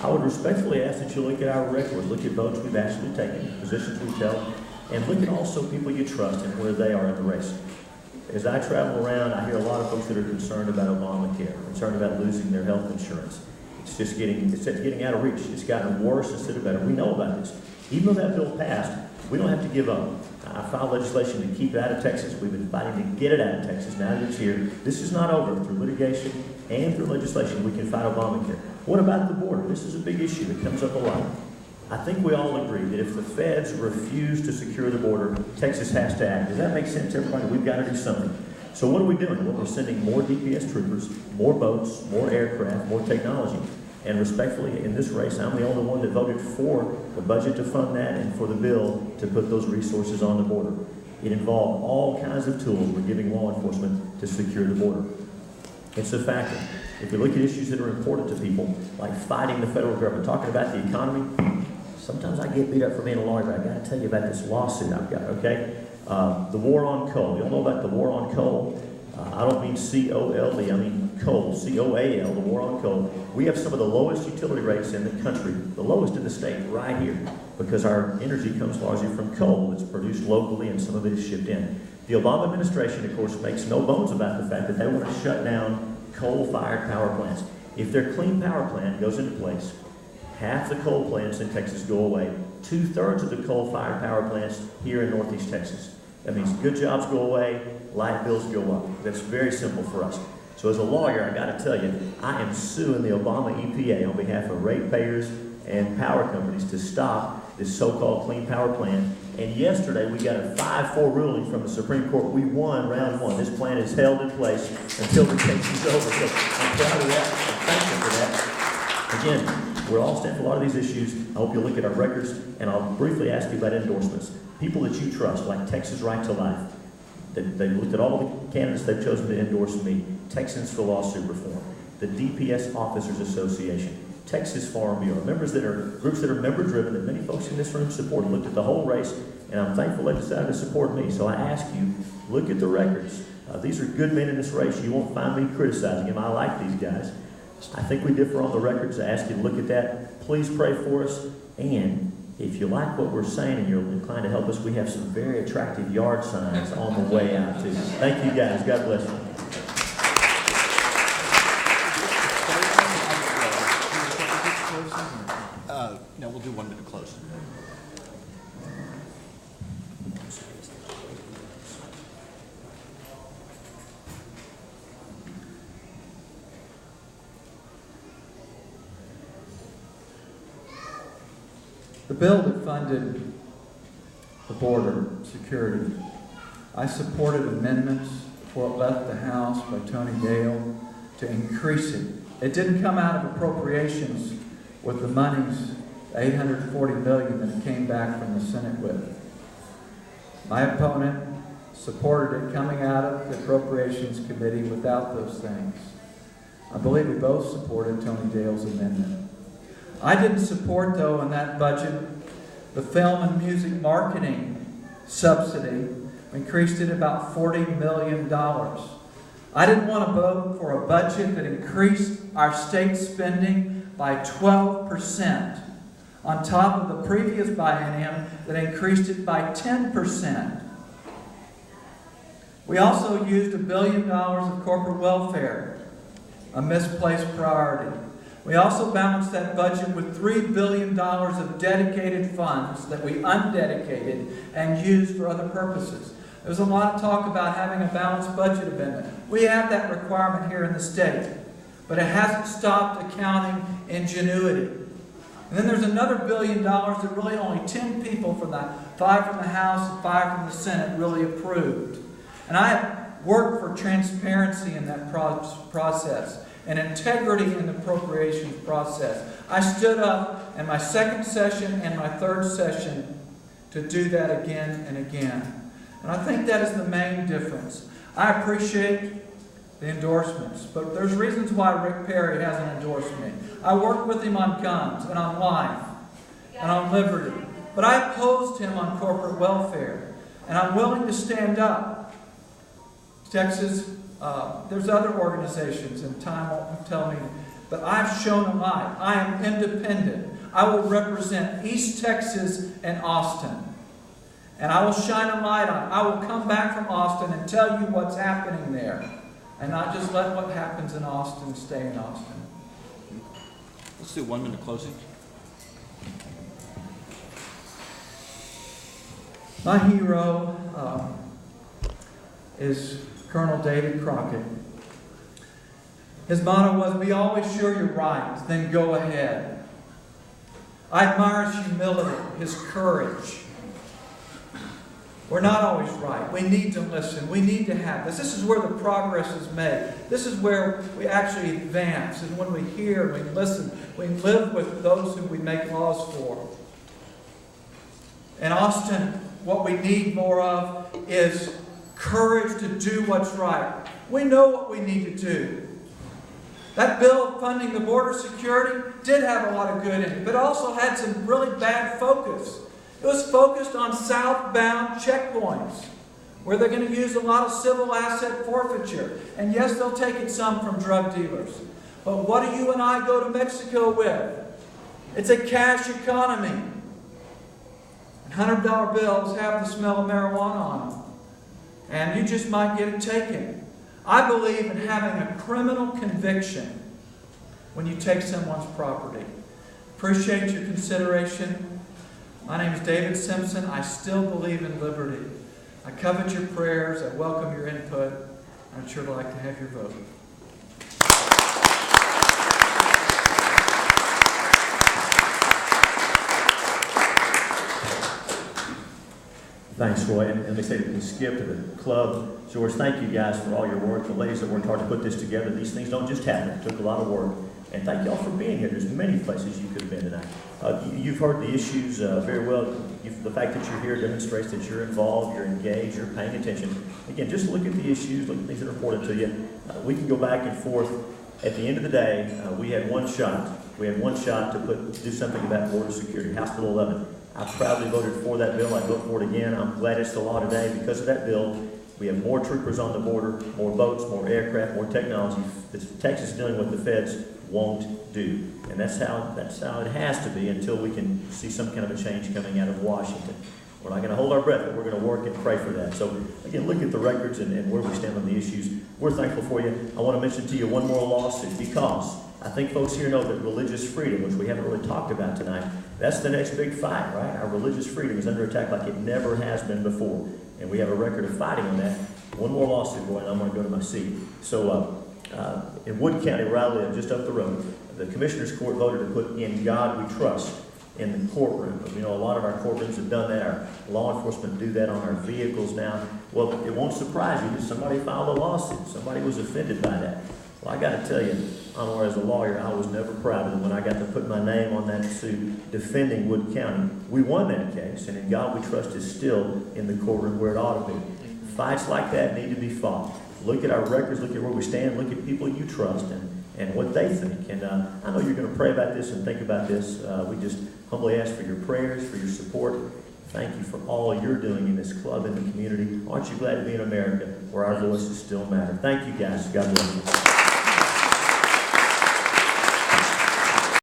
I would respectfully ask that you look at our record, look at votes we've actually taken, positions we've held, and look at also people you trust and where they are in the race. As I travel around, I hear a lot of folks that are concerned about Obamacare, concerned about losing their health insurance. It's just getting out of reach. It's gotten worse instead of better. We know about this. Even though that bill passed, we don't have to give up. I filed legislation to keep it out of Texas. We've been fighting to get it out of Texas. Now that it's here, this is not over. Through litigation and through legislation, we can fight Obamacare. What about the border? This is a big issue that comes up a lot. I think we all agree that if the feds refuse to secure the border, Texas has to act. Does that make sense, everybody? We've got to do something. So what are we doing? Well, we're sending more DPS troopers, more boats, more aircraft, more technology. And respectfully, in this race, I'm the only one that voted for the budget to fund that and for the bill to put those resources on the border. It involved all kinds of tools we're giving law enforcement to secure the border. It's a factor. If we look at issues that are important to people, like fighting the federal government, talking about the economy, sometimes I get beat up for being a lawyer, but I got to tell you about this lawsuit I've got, okay? The war on coal. You all know about the war on coal? I don't mean C-O-L-E, I mean coal, C-O-A-L, the war on coal. We have some of the lowest utility rates in the country, the lowest in the state right here, because our energy comes largely from coal. It's produced locally and some of it is shipped in. The Obama administration, of course, makes no bones about the fact that they want to shut down coal-fired power plants. If their clean power plant goes into place, half the coal plants in Texas go away. 2/3 of the coal-fired power plants here in Northeast Texas. That means good jobs go away, light bills go up. That's very simple for us. So as a lawyer, I got to tell you, I am suing the Obama EPA on behalf of ratepayers and power companies to stop this so-called clean power plant. And yesterday, we got a 5-4 ruling from the Supreme Court. We won round one. This plant is held in place until the case is over. So I'm proud of that. I'm thankful for that. Again, we're all stand for a lot of these issues. I hope you'll look at our records, and I'll briefly ask you about endorsements. People that you trust, like Texas Right to Life. They've looked at all the candidates they've chosen to endorse me. Texans for Lawsuit Reform, the DPS Officers Association, Texas Farm Bureau, groups that are member-driven that many folks in this room support. Looked at the whole race, and I'm thankful they decided to support me. So I ask you, look at the records. These are good men in this race. You won't find me criticizing them. I like these guys. I think we differ on the records. I ask you to look at that. Please pray for us. And if you like what we're saying and you're inclined to help us, we have some very attractive yard signs on the way out too. Thank you guys. God bless you. No, we'll do 1 minute close. The bill that funded the border security, I supported amendments before it left the House by Tony Dale to increase it. It didn't come out of appropriations with the monies, the $840 million that it came back from the Senate with. My opponent supported it coming out of the Appropriations Committee without those things. I believe we both supported Tony Dale's amendment. I didn't support, though, in that budget, the film and music marketing subsidy. We increased it about $40 million. I didn't want to vote for a budget that increased our state spending by 12%, on top of the previous biennium that increased it by 10%. We also used $1 billion of corporate welfare, a misplaced priority. We also balanced that budget with $3 billion of dedicated funds that we undedicated and used for other purposes. There's a lot of talk about having a balanced budget amendment. We have that requirement here in the state, but it hasn't stopped accounting ingenuity. And then there's another $1 billion that really only 10 people from the 5 from the House and 5 from the Senate really approved. And I have worked for transparency in that process and integrity in the appropriations process. I stood up in my second session and my third session to do that again and again. And I think that is the main difference. I appreciate the endorsements, but there's reasons why Rick Perry hasn't endorsed me. I worked with him on guns and on life and on liberty, but I opposed him on corporate welfare, and I'm willing to stand up. Texas, there's other organizations, and time won't tell me, but I've shown a light. I am independent. I will represent East Texas and Austin. And I will shine a light on it. I will come back from Austin and tell you what's happening there. And not just let what happens in Austin stay in Austin. Let's do 1 minute closing. My hero is Colonel David Crockett. His motto was, be always sure you're right, then go ahead. I admire his humility, his courage. We're not always right. We need to listen. We need to have this. This is where the progress is made. This is where we actually advance. And when we hear, we listen, we live with those who we make laws for. In Austin, what we need more of is courage to do what's right. We know what we need to do. That bill funding the border security did have a lot of good in it, but also had some really bad focus. It was focused on southbound checkpoints, where they're going to use a lot of civil asset forfeiture. And yes, they'll take it some from drug dealers. But what do you and I go to Mexico with? It's a cash economy. $100 bills have the smell of marijuana on them. And you just might get it taken. I believe in having a criminal conviction when you take someone's property. Appreciate your consideration. My name is David Simpson. I still believe in liberty. I covet your prayers. I welcome your input. I'd sure like to have your vote. Thanks, Roy. And they say that we skip to the club. George, thank you guys for all your work. The ladies that worked hard to put this together. These things don't just happen. It took a lot of work. And thank y'all for being here. There's many places you could have been tonight. You've heard the issues very well. The fact that you're here demonstrates that you're involved, you're engaged, you're paying attention. Again, just look at the issues, look at things that are important to you. We can go back and forth. At the end of the day, we had one shot. We had one shot to do something about border security, House Bill 11. I proudly voted for that bill. I'd vote for it again. I'm glad it's the law today. Because of that bill, we have more troopers on the border, more boats, more aircraft, more technology that Texas is doing what the feds won't do. And that's how it has to be until we can see some kind of a change coming out of Washington. We're not going to hold our breath, but we're going to work and pray for that. So, again, look at the records and where we stand on the issues. We're thankful for you. I want to mention to you one more lawsuit because I think folks here know that religious freedom, which we haven't really talked about tonight, that's the next big fight, right? Our religious freedom is under attack like it never has been before. And we have a record of fighting on that. One more lawsuit, boy, and I'm going to go to my seat. So, in Wood County, where I live, just up the road, the Commissioner's Court voted to put "In God We Trust" in the courtroom. You know, a lot of our courtrooms have done that. Our law enforcement do that on our vehicles now. Well, it won't surprise you that somebody filed a lawsuit. Somebody was offended by that. Well, I got to tell you, Anwar, as a lawyer, I was never proud of it when I got to put my name on that suit defending Wood County. We won that case, and "In God We Trust" is still in the courtroom where it ought to be. Fights like that need to be fought. Look at our records, look at where we stand, look at people you trust and what they think. And I know you're going to pray about this and think about this. We just humbly ask for your prayers, for your support. Thank you for all you're doing in this club, in the community. Aren't you glad to be in America where our voices still matter? Thank you, guys. God bless you.